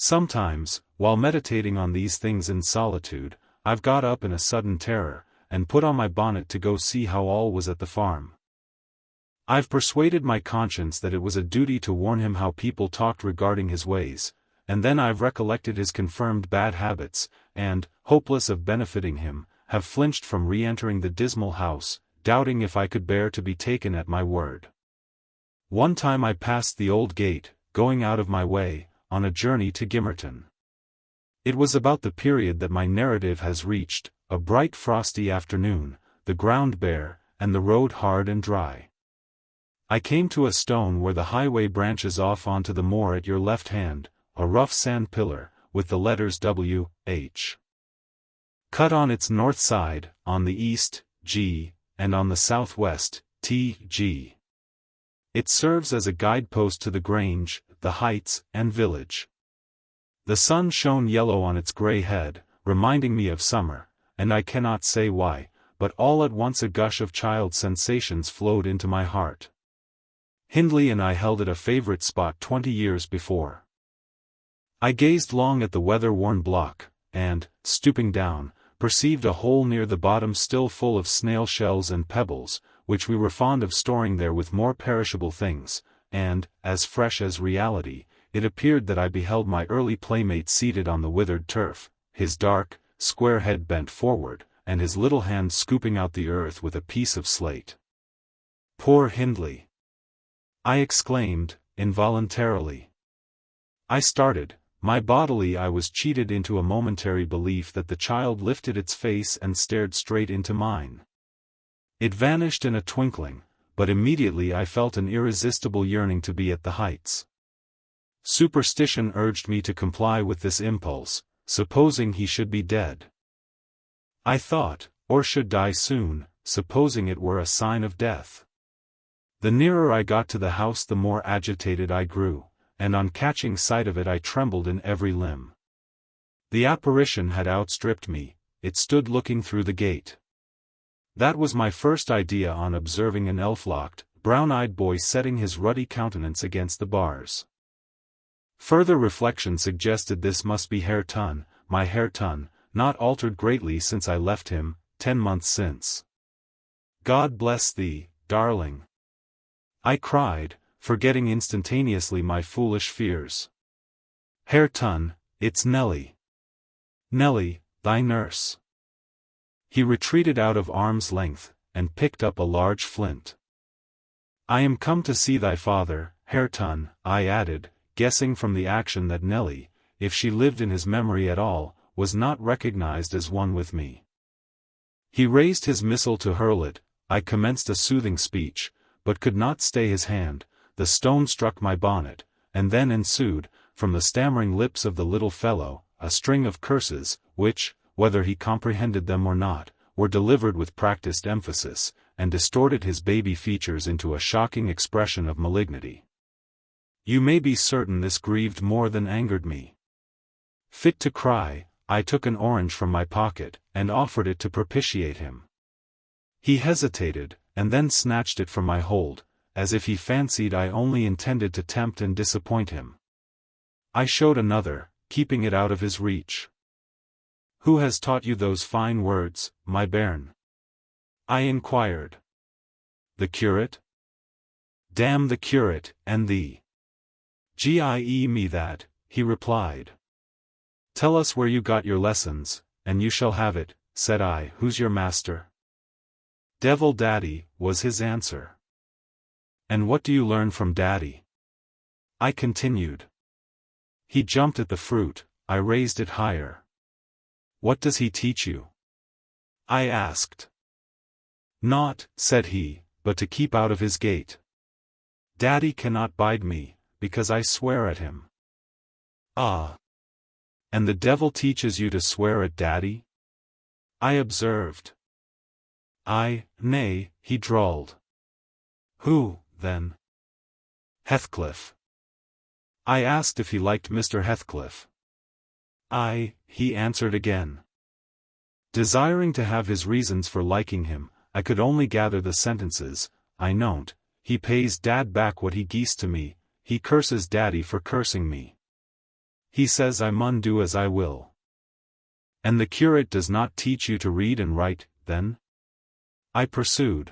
Sometimes, while meditating on these things in solitude, I've got up in a sudden terror, and put on my bonnet to go see how all was at the farm. I've persuaded my conscience that it was a duty to warn him how people talked regarding his ways, and then I've recollected his confirmed bad habits, and, hopeless of benefiting him, have flinched from re-entering the dismal house, doubting if I could bear to be taken at my word. One time I passed the old gate, going out of my way, on a journey to Gimmerton. It was about the period that my narrative has reached, a bright frosty afternoon, the ground bare, and the road hard and dry. I came to a stone where the highway branches off onto the moor at your left hand, a rough sand pillar, with the letters W, H. cut on its north side, on the east, G, and on the southwest, T, G. It serves as a guidepost to the Grange, the Heights, and village. The sun shone yellow on its grey head, reminding me of summer, and I cannot say why, but all at once a gush of child sensations flowed into my heart. Hindley and I held at a favourite spot 20 years before. I gazed long at the weather-worn block, and, stooping down, perceived a hole near the bottom still full of snail shells and pebbles, which we were fond of storing there with more perishable things, and, as fresh as reality, it appeared that I beheld my early playmate seated on the withered turf, his dark, square head bent forward, and his little hand scooping out the earth with a piece of slate. Poor Hindley! I exclaimed, involuntarily. I started. My bodily I was cheated into a momentary belief that the child lifted its face and stared straight into mine. It vanished in a twinkling, but immediately I felt an irresistible yearning to be at the Heights. Superstition urged me to comply with this impulse, supposing he should be dead. I thought, or should die soon, supposing it were a sign of death. The nearer I got to the house the more agitated I grew, and on catching sight of it I trembled in every limb. The apparition had outstripped me, it stood looking through the gate. That was my first idea on observing an elf-locked, brown-eyed boy setting his ruddy countenance against the bars. Further reflection suggested this must be Herr Tun, my Herr Tun, not altered greatly since I left him, 10 months since. God bless thee, darling! I cried, forgetting instantaneously my foolish fears. Herr Tun, it's Nellie. Nellie, thy nurse. He retreated out of arm's length, and picked up a large flint. I am come to see thy father, Herr Tun, I added, guessing from the action that Nellie, if she lived in his memory at all, was not recognized as one with me. He raised his missile to hurl it. I commenced a soothing speech, but could not stay his hand. The stone struck my bonnet, and then ensued, from the stammering lips of the little fellow, a string of curses, which, whether he comprehended them or not, were delivered with practiced emphasis, and distorted his baby features into a shocking expression of malignity. You may be certain this grieved more than angered me. Fit to cry, I took an orange from my pocket, and offered it to propitiate him. He hesitated, and then snatched it from my hold, as if he fancied I only intended to tempt and disappoint him. I showed another, keeping it out of his reach. Who has taught you those fine words, my bairn? I inquired. The curate? Damn the curate, and thee. Gie me that, he replied. Tell us where you got your lessons, and you shall have it, said I. Who's your master? Devil Daddy, was his answer. And what do you learn from Daddy? I continued. He jumped at the fruit, I raised it higher. What does he teach you? I asked. Naught, said he, but to keep out of his gate. Daddy cannot bide me, because I swear at him. Ah! And the devil teaches you to swear at Daddy? I observed. Nay, he drawled. Who, then? Heathcliff. I asked if he liked Mr. Heathcliff. He answered again. Desiring to have his reasons for liking him, I could only gather the sentences. I know't, he pays Dad back what he geased to me, he curses Daddy for cursing me. He says I mun do as I will. And the curate does not teach you to read and write, then? I pursued.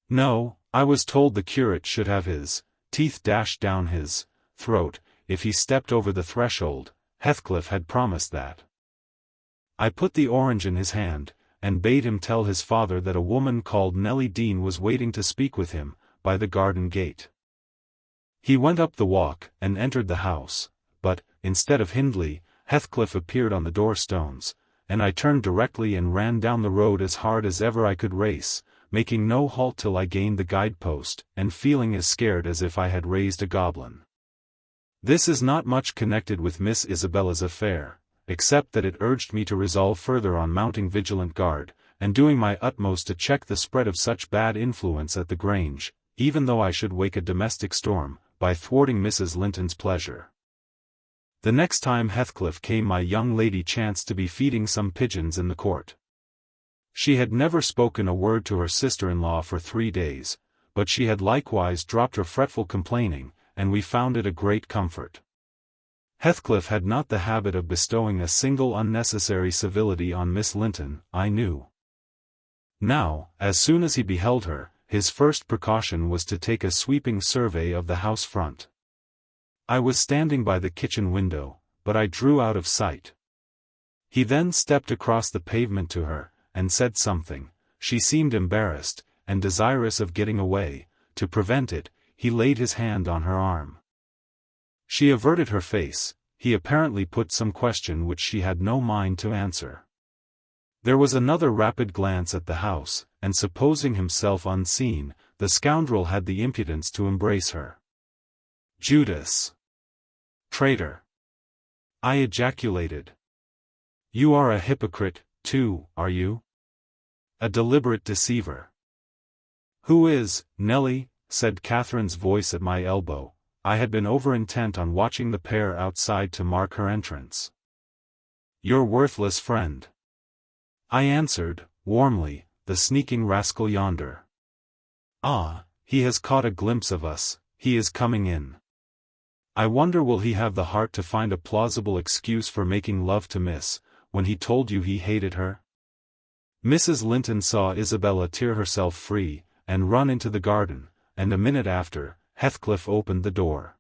No, I was told the curate should have his teeth dashed down his throat if he stepped over the threshold. Heathcliff had promised that. I put the orange in his hand, and bade him tell his father that a woman called Nellie Dean was waiting to speak with him, by the garden gate. He went up the walk, and entered the house, but, instead of Hindley, Heathcliff appeared on the door-stones, and I turned directly and ran down the road as hard as ever I could race, making no halt till I gained the guide-post, and feeling as scared as if I had raised a goblin. This is not much connected with Miss Isabella's affair, except that it urged me to resolve further on mounting vigilant guard, and doing my utmost to check the spread of such bad influence at the Grange, even though I should wake a domestic storm, by thwarting Mrs. Linton's pleasure. The next time Heathcliff came my young lady chanced to be feeding some pigeons in the court. She had never spoken a word to her sister-in-law for 3 days, but she had likewise dropped her fretful complaining, and we found it a great comfort. Heathcliff had not the habit of bestowing a single unnecessary civility on Miss Linton, I knew. Now, as soon as he beheld her, his first precaution was to take a sweeping survey of the house front. I was standing by the kitchen window, but I drew out of sight. He then stepped across the pavement to her, and said something. She seemed embarrassed, and desirous of getting away. To prevent it, he laid his hand on her arm. She averted her face. He apparently put some question which she had no mind to answer. There was another rapid glance at the house, and supposing himself unseen, the scoundrel had the impudence to embrace her. Judas! Traitor! I ejaculated. You are a hypocrite, too, are you? A deliberate deceiver. Who is, Nellie? Said Catherine's voice at my elbow. I had been over-intent on watching the pair outside to mark her entrance. Your worthless friend. I answered, warmly, the sneaking rascal yonder. Ah, he has caught a glimpse of us, he is coming in. I wonder will he have the heart to find a plausible excuse for making love to Miss, when he told you he hated her? Mrs. Linton saw Isabella tear herself free, and run into the garden, and a minute after, Heathcliff opened the door.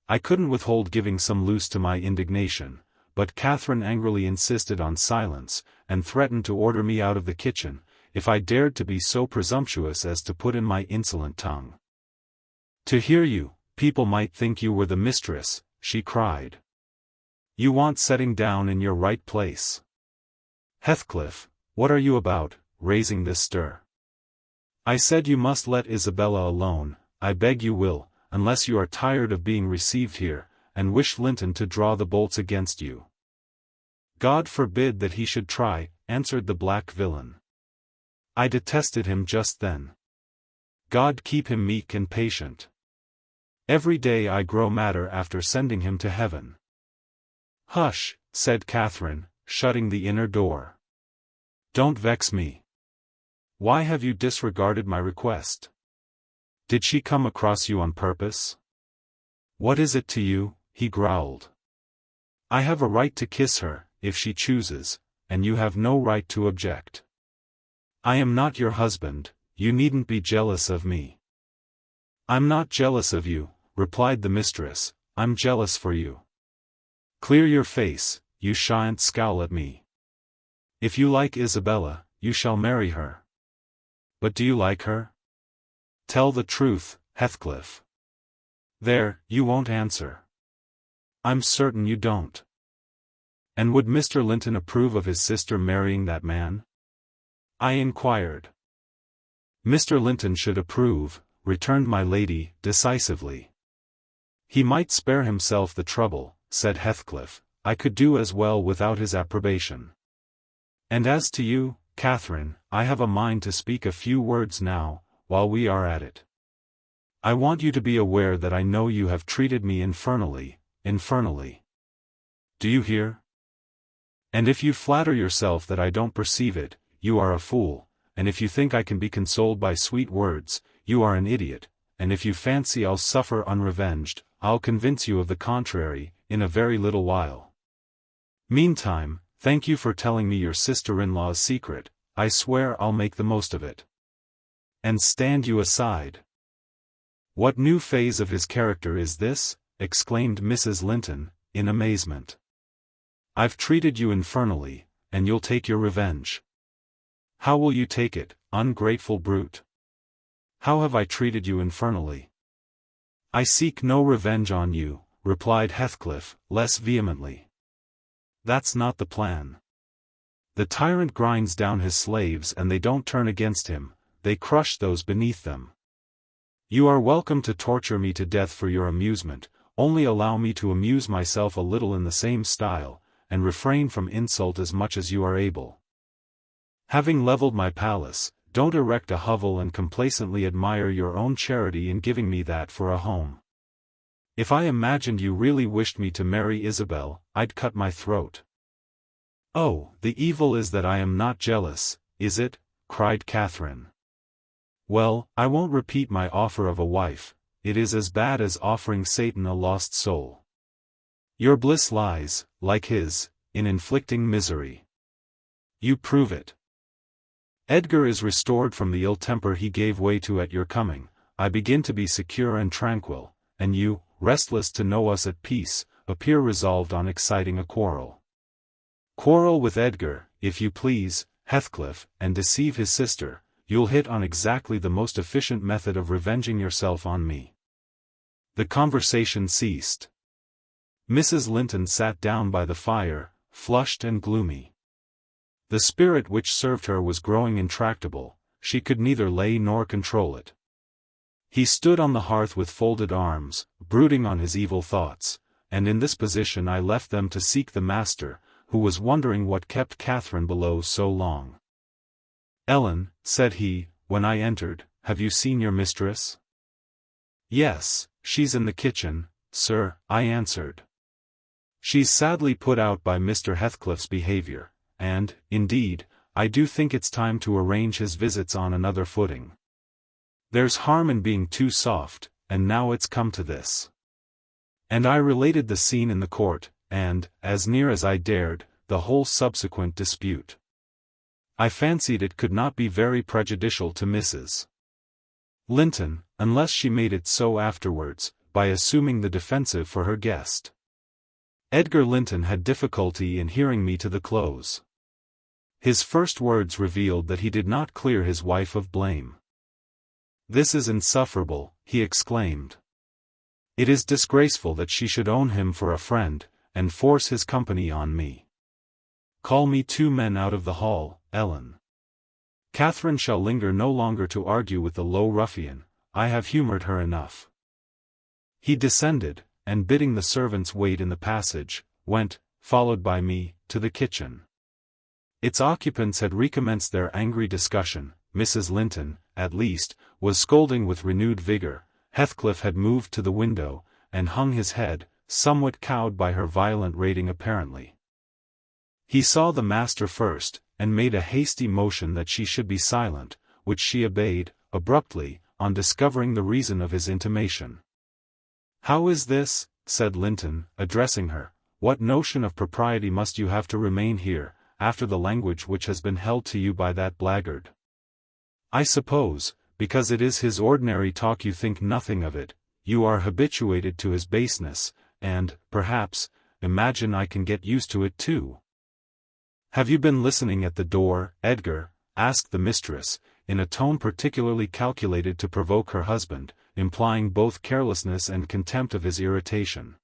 I couldn't withhold giving some loose to my indignation, but Catherine angrily insisted on silence, and threatened to order me out of the kitchen, if I dared to be so presumptuous as to put in my insolent tongue. To hear you, people might think you were the mistress, she cried. You want setting down in your right place. Heathcliff, what are you about, raising this stir? I said you must let Isabella alone, I beg you will, unless you are tired of being received here, and wish Linton to draw the bolts against you. God forbid that he should try, answered the black villain. I detested him just then. God keep him meek and patient. Every day I grow madder after sending him to heaven. Hush, said Catherine, shutting the inner door. Don't vex me. Why have you disregarded my request? Did she come across you on purpose? What is it to you? He growled. I have a right to kiss her, if she chooses, and you have no right to object. I am not your husband, you needn't be jealous of me. I'm not jealous of you, replied the mistress, I'm jealous for you. Clear your face, you shan't scowl at me. If you like Isabella, you shall marry her. But do you like her? Tell the truth, Heathcliff. There, you won't answer. I'm certain you don't. And would Mr. Linton approve of his sister marrying that man? I inquired. Mr. Linton should approve, returned my lady, decisively. He might spare himself the trouble, said Heathcliff, I could do as well without his approbation. And as to you, Catherine, I have a mind to speak a few words now, while we are at it. I want you to be aware that I know you have treated me infernally. Do you hear? And if you flatter yourself that I don't perceive it, you are a fool, and if you think I can be consoled by sweet words, you are an idiot, and if you fancy I'll suffer unrevenged, I'll convince you of the contrary, in a very little while. Meantime, thank you for telling me your sister-in-law's secret. I swear I'll make the most of it. And stand you aside. What new phase of his character is this? Exclaimed Mrs. Linton, in amazement. I've treated you infernally, and you'll take your revenge. How will you take it, ungrateful brute? How have I treated you infernally? I seek no revenge on you, replied Heathcliff, less vehemently. That's not the plan. The tyrant grinds down his slaves and they don't turn against him, they crush those beneath them. You are welcome to torture me to death for your amusement, only allow me to amuse myself a little in the same style, and refrain from insult as much as you are able. Having leveled my palace, don't erect a hovel and complacently admire your own charity in giving me that for a home. If I imagined you really wished me to marry Isabel, I'd cut my throat. Oh, the evil is that I am not jealous, is it? Cried Catherine. Well, I won't repeat my offer of a wife, it is as bad as offering Satan a lost soul. Your bliss lies, like his, in inflicting misery. You prove it. Edgar is restored from the ill temper he gave way to at your coming, I begin to be secure and tranquil, and you, restless to know us at peace, appear resolved on exciting a quarrel. Quarrel with Edgar, if you please, Heathcliff, and deceive his sister, you'll hit on exactly the most efficient method of revenging yourself on me. The conversation ceased. Mrs. Linton sat down by the fire, flushed and gloomy. The spirit which served her was growing intractable, she could neither lay nor control it. He stood on the hearth with folded arms, brooding on his evil thoughts, and in this position I left them to seek the master, who was wondering what kept Catherine below so long. Ellen, said he, when I entered, have you seen your mistress? Yes, she's in the kitchen, sir, I answered. She's sadly put out by Mr. Heathcliff's behavior, and, indeed, I do think it's time to arrange his visits on another footing. There's harm in being too soft, and now it's come to this. And I related the scene in the court, and, as near as I dared, the whole subsequent dispute. I fancied it could not be very prejudicial to Mrs. Linton, unless she made it so afterwards, by assuming the defensive for her guest. Edgar Linton had difficulty in hearing me to the close. His first words revealed that he did not clear his wife of blame. This is insufferable, he exclaimed. It is disgraceful that she should own him for a friend, and force his company on me. Call me 2 men out of the hall, Ellen. Catherine shall linger no longer to argue with the low ruffian, I have humored her enough. He descended, and bidding the servants wait in the passage, went, followed by me, to the kitchen. Its occupants had recommenced their angry discussion, Mrs. Linton, at least, was scolding with renewed vigor, Heathcliff had moved to the window, and hung his head, somewhat cowed by her violent rating apparently. He saw the master first, and made a hasty motion that she should be silent, which she obeyed, abruptly, on discovering the reason of his intimation. How is this? Said Linton, addressing her, what notion of propriety must you have to remain here, after the language which has been held to you by that blackguard? I suppose, because it is his ordinary talk you think nothing of it, you are habituated to his baseness, and, perhaps, imagine I can get used to it too. Have you been listening at the door, Edgar? Asked the mistress, in a tone particularly calculated to provoke her husband, implying both carelessness and contempt of his irritation.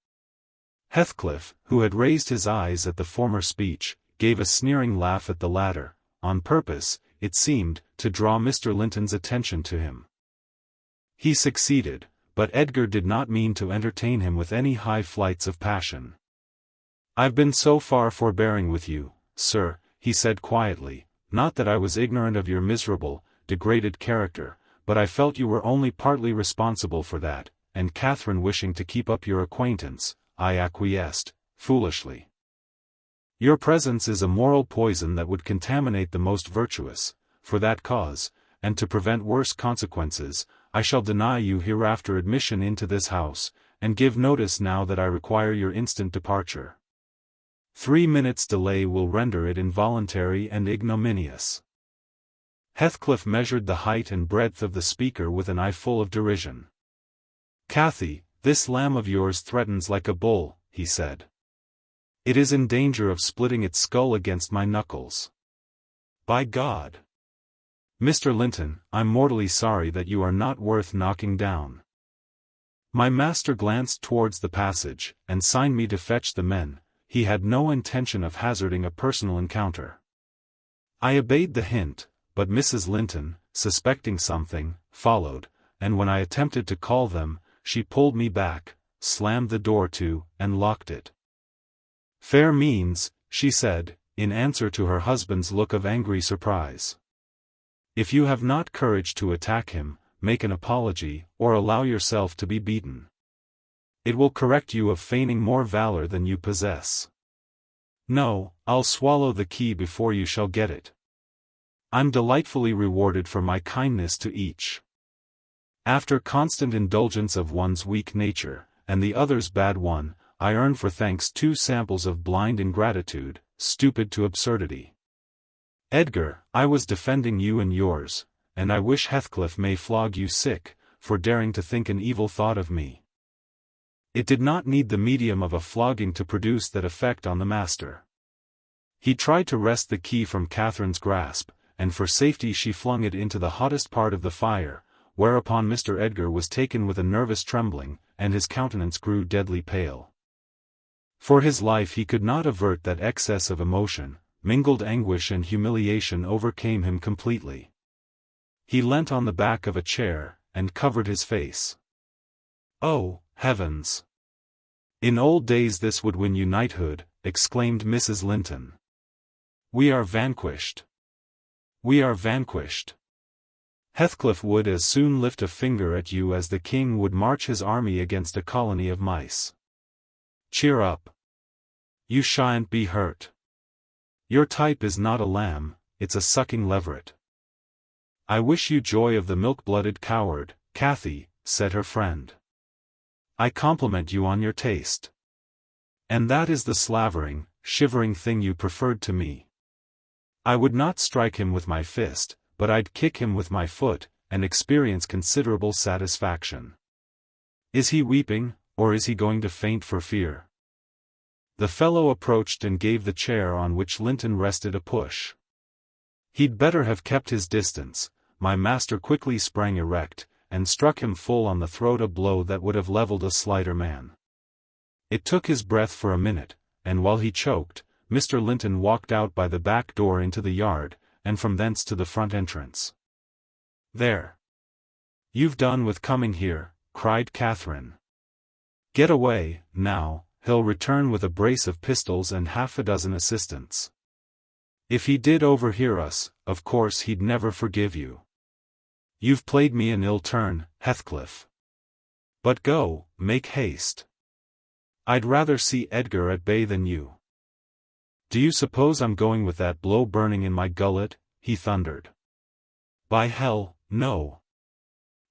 Heathcliff, who had raised his eyes at the former speech, gave a sneering laugh at the latter, on purpose, it seemed, to draw Mr. Linton's attention to him. He succeeded, but Edgar did not mean to entertain him with any high flights of passion. I've been so far forbearing with you, sir, he said quietly, not that I was ignorant of your miserable, degraded character, but I felt you were only partly responsible for that, and Catherine wishing to keep up your acquaintance, I acquiesced, foolishly. Your presence is a moral poison that would contaminate the most virtuous. For that cause, and to prevent worse consequences, I shall deny you hereafter admission into this house, and give notice now that I require your instant departure. 3 minutes' delay will render it involuntary and ignominious." Heathcliff measured the height and breadth of the speaker with an eye full of derision. "Cathy, this lamb of yours threatens like a bull," he said. "It is in danger of splitting its skull against my knuckles. By God! Mr. Linton, I'm mortally sorry that you are not worth knocking down." My master glanced towards the passage, and signed me to fetch the men. He had no intention of hazarding a personal encounter. I obeyed the hint, but Mrs. Linton, suspecting something, followed, and when I attempted to call them, she pulled me back, slammed the door to, and locked it. "Fair means," she said, in answer to her husband's look of angry surprise. "If you have not courage to attack him, make an apology, or allow yourself to be beaten. It will correct you of feigning more valor than you possess. No, I'll swallow the key before you shall get it. I'm delightfully rewarded for my kindness to each. After constant indulgence of one's weak nature, and the other's bad one, I earn for thanks 2 samples of blind ingratitude, stupid to absurdity. Edgar, I was defending you and yours, and I wish Heathcliff may flog you sick, for daring to think an evil thought of me." It did not need the medium of a flogging to produce that effect on the master. He tried to wrest the key from Catherine's grasp, and for safety she flung it into the hottest part of the fire, whereupon Mr. Edgar was taken with a nervous trembling, and his countenance grew deadly pale. For his life he could not avert that excess of emotion. Mingled anguish and humiliation overcame him completely. He leant on the back of a chair, and covered his face. "Oh, heavens! In old days this would win you knighthood," exclaimed Mrs. Linton. "We are vanquished. We are vanquished. Heathcliff would as soon lift a finger at you as the king would march his army against a colony of mice. Cheer up. You shan't be hurt. Your type is not a lamb, it's a sucking leveret." "I wish you joy of the milk-blooded coward, Cathy," said her friend. "I compliment you on your taste. And that is the slavering, shivering thing you preferred to me. I would not strike him with my fist, but I'd kick him with my foot, and experience considerable satisfaction. Is he weeping, or is he going to faint for fear?" The fellow approached and gave the chair on which Linton rested a push. He'd better have kept his distance. My master quickly sprang erect, and struck him full on the throat a blow that would have leveled a slighter man. It took his breath for a minute, and while he choked, Mr. Linton walked out by the back door into the yard, and from thence to the front entrance. "There. You've done with coming here," cried Catherine. "Get away, now. He'll return with a brace of pistols and 6 assistants. If he did overhear us, of course he'd never forgive you. You've played me an ill turn, Heathcliff. But go, make haste. I'd rather see Edgar at bay than you." "Do you suppose I'm going with that blow burning in my gullet?" he thundered. "By hell, no.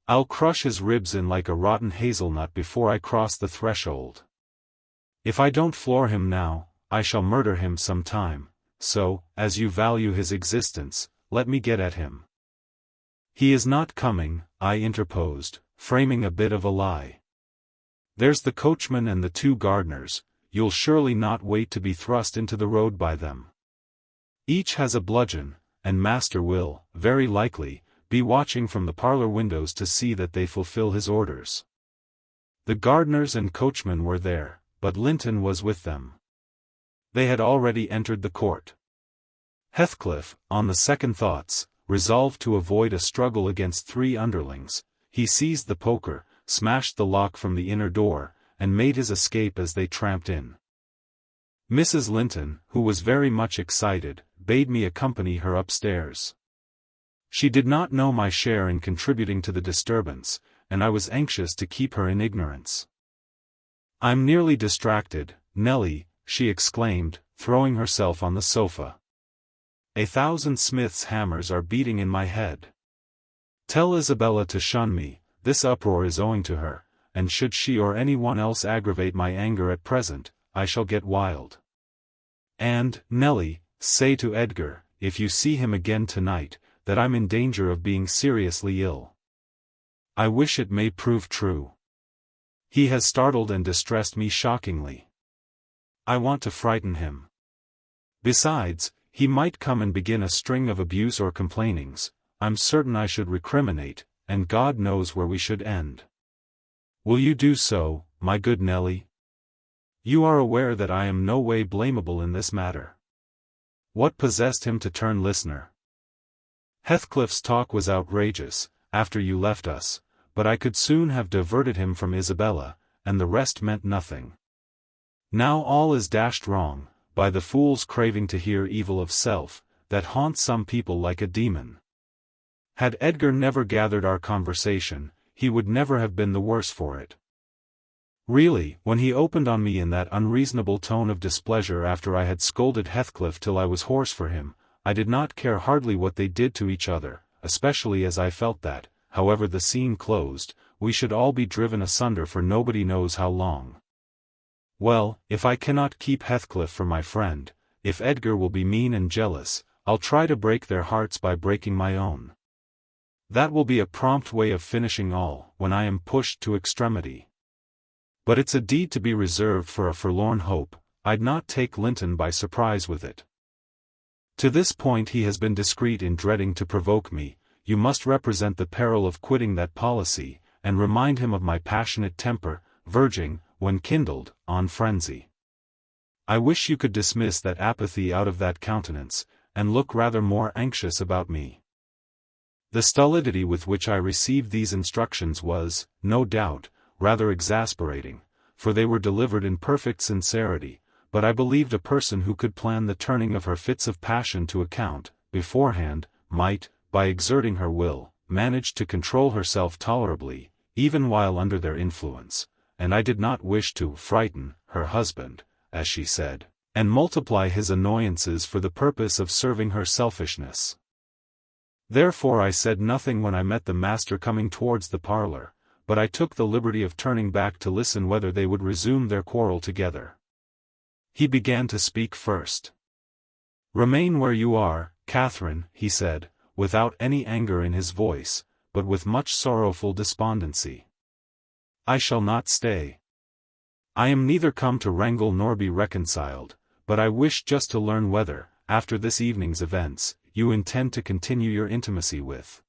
I'll crush his ribs in like a rotten hazelnut before I cross the threshold. If I don't floor him now, I shall murder him some time, so, as you value his existence, let me get at him." "He is not coming," I interposed, framing a bit of a lie. "There's the coachman and the 2 gardeners, you'll surely not wait to be thrust into the road by them. Each has a bludgeon, and master will, very likely, be watching from the parlor windows to see that they fulfill his orders." The gardeners and coachman were there, but Linton was with them. They had already entered the court. Heathcliff, on the second thoughts, resolved to avoid a struggle against 3 underlings. He seized the poker, smashed the lock from the inner door, and made his escape as they tramped in. Mrs. Linton, who was very much excited, bade me accompany her upstairs. She did not know my share in contributing to the disturbance, and I was anxious to keep her in ignorance. "I'm nearly distracted, Nellie," she exclaimed, throwing herself on the sofa. "1,000 smiths' hammers are beating in my head. Tell Isabella to shun me, this uproar is owing to her, and should she or anyone else aggravate my anger at present, I shall get wild. And, Nellie, say to Edgar, if you see him again tonight, that I'm in danger of being seriously ill. I wish it may prove true. He has startled and distressed me shockingly. I want to frighten him. Besides, he might come and begin a string of abuse or complainings. I'm certain I should recriminate, and God knows where we should end. Will you do so, my good Nellie? You are aware that I am no way blamable in this matter. What possessed him to turn listener? Heathcliff's talk was outrageous, after you left us, but I could soon have diverted him from Isabella, and the rest meant nothing. Now all is dashed wrong, by the fool's craving to hear evil of self, that haunts some people like a demon. Had Edgar never gathered our conversation, he would never have been the worse for it. Really, when he opened on me in that unreasonable tone of displeasure after I had scolded Heathcliff till I was hoarse for him, I did not care hardly what they did to each other, especially as I felt that, however the scene closed, we should all be driven asunder for nobody knows how long. Well, if I cannot keep Heathcliff for my friend, if Edgar will be mean and jealous, I'll try to break their hearts by breaking my own. That will be a prompt way of finishing all, when I am pushed to extremity. But it's a deed to be reserved for a forlorn hope. I'd not take Linton by surprise with it. To this point he has been discreet in dreading to provoke me. You must represent the peril of quitting that policy, and remind him of my passionate temper, verging, when kindled, on frenzy. I wish you could dismiss that apathy out of that countenance, and look rather more anxious about me. The stolidity with which I received these instructions was, no doubt, rather exasperating, for they were delivered in perfect sincerity, but I believed a person who could plan the turning of her fits of passion to account, beforehand, might, by exerting her will, manage to control herself tolerably, even while under their influence, and I did not wish to frighten her husband, as she said, and multiply his annoyances for the purpose of serving her selfishness. Therefore I said nothing when I met the master coming towards the parlor, but I took the liberty of turning back to listen whether they would resume their quarrel together. He began to speak first. "Remain where you are, Catherine," he said, without any anger in his voice, but with much sorrowful despondency. "I shall not stay. I am neither come to wrangle nor be reconciled, but I wish just to learn whether, after this evening's events, you intend to continue your intimacy with—"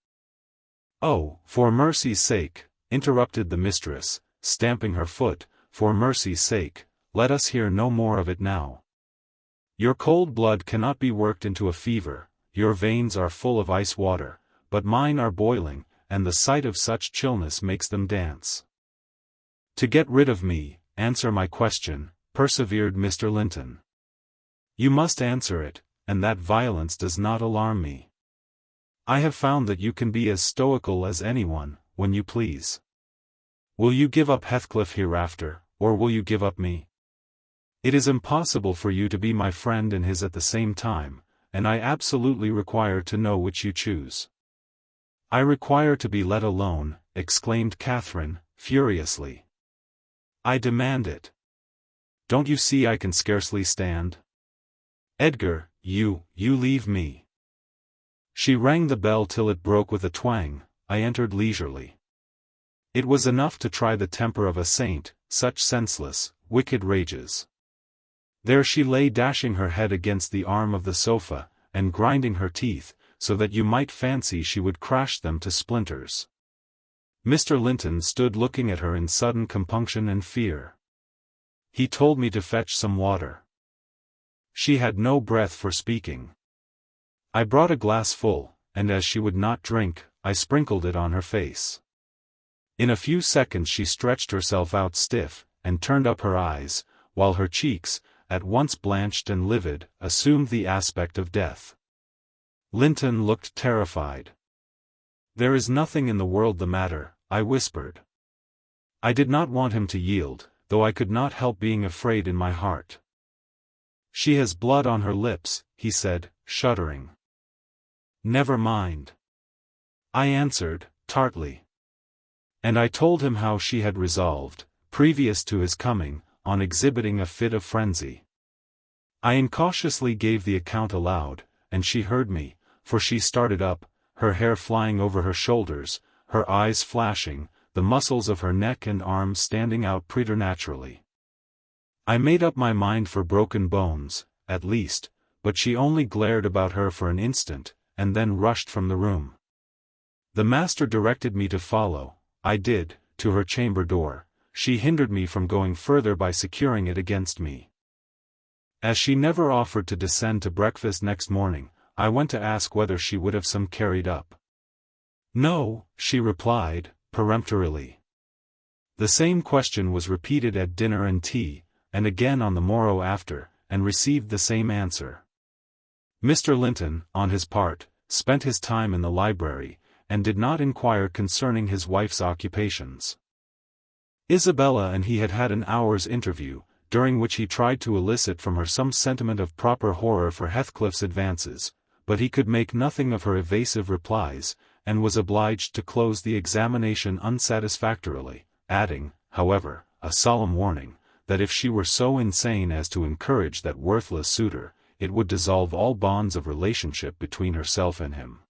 "Oh, for mercy's sake," interrupted the mistress, stamping her foot, "for mercy's sake, let us hear no more of it now. Your cold blood cannot be worked into a fever, your veins are full of ice water, but mine are boiling, and the sight of such chillness makes them dance." "To get rid of me, answer my question," persevered Mr. Linton. "You must answer it, and that violence does not alarm me. I have found that you can be as stoical as anyone, when you please. Will you give up Heathcliff hereafter, or will you give up me? It is impossible for you to be my friend and his at the same time, and I absolutely require to know which you choose." "I require to be let alone," exclaimed Catherine, furiously. "I demand it. Don't you see I can scarcely stand? Edgar, you leave me." She rang the bell till it broke with a twang. I entered leisurely. It was enough to try the temper of a saint, such senseless, wicked rages. There she lay dashing her head against the arm of the sofa, and grinding her teeth, so that you might fancy she would crash them to splinters. Mr. Linton stood looking at her in sudden compunction and fear. He told me to fetch some water. She had no breath for speaking. I brought a glass full, and as she would not drink, I sprinkled it on her face. In a few seconds she stretched herself out stiff, and turned up her eyes, while her cheeks, at once blanched and livid, assumed the aspect of death. Linton looked terrified. "There is nothing in the world the matter," I whispered. I did not want him to yield, though I could not help being afraid in my heart. "She has blood on her lips," he said, shuddering. "Never mind," I answered, tartly. And I told him how she had resolved, previous to his coming, on exhibiting a fit of frenzy. I incautiously gave the account aloud, and she heard me, for she started up, her hair flying over her shoulders, her eyes flashing, the muscles of her neck and arms standing out preternaturally. I made up my mind for broken bones, at least, but she only glared about her for an instant, and then rushed from the room. The master directed me to follow. I did, to her chamber door. She hindered me from going further by securing it against me. As she never offered to descend to breakfast next morning, I went to ask whether she would have some carried up. No, she replied, peremptorily. The same question was repeated at dinner and tea, and again on the morrow after, and received the same answer. Mr. Linton, on his part, spent his time in the library, and did not inquire concerning his wife's occupations. Isabella and he had had an hour's interview, during which he tried to elicit from her some sentiment of proper horror for Heathcliff's advances, but he could make nothing of her evasive replies, and was obliged to close the examination unsatisfactorily, adding, however, a solemn warning, that if she were so insane as to encourage that worthless suitor, it would dissolve all bonds of relationship between herself and him.